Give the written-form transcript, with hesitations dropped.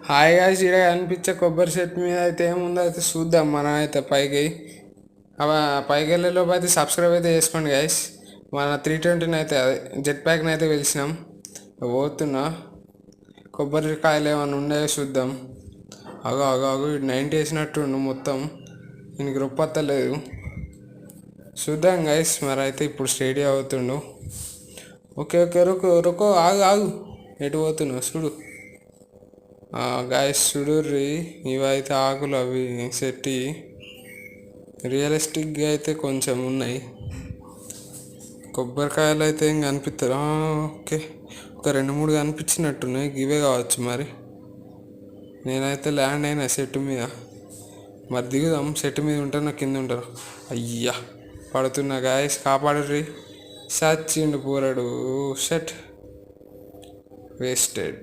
హాయిగా చీడ కనిపించే కొబ్బరి చెట్టు మీద అయితే ఏముందో అయితే చూద్దాం. మనం అయితే పైకి పైకి వెళ్ళే లోపు అయితే సబ్స్క్రైబ్ అయితే చేసుకోండి గైస్. మన 320 అయితే అదే జెట్ ప్యాక్ని అయితే పిలిచినాం. పోతున్నా కొబ్బరికాయలు ఏమైనా ఉన్నాయో చూద్దాం. అగో అగో అగో 90 వేసినట్టుండు మొత్తం. దీనికి రొప్పత్తలేదు. చూద్దాం గైస్. మరి అయితే ఇప్పుడు స్టేడియం అవుతుండు. ఓకే ఓకే రుకో రుకో ఆగు ఆగు. ఎటు పోతున్నావు చూడు గాయస్. చూడుర్రి ఇవైతే ఆకులు అవి సెట్టి రియలిస్టిక్గా అయితే కొంచెం ఉన్నాయి. కొబ్బరికాయలు అయితే ఏం కనిపిస్తారు. ఓకే ఒక 2-3 కనిపించినట్టున్నాయి. ఇవే కావచ్చు మరి. నేనైతే ల్యాండ్ అయినా సెట్ మీద. మరి దిగుదాం. సెట్ మీద ఉంటారు, నా కింద ఉంటారు. అయ్యా పడుతున్నా గాయస్, కాపాడుర్రి. సచ్చిండు పోరాడు. Shut wasted.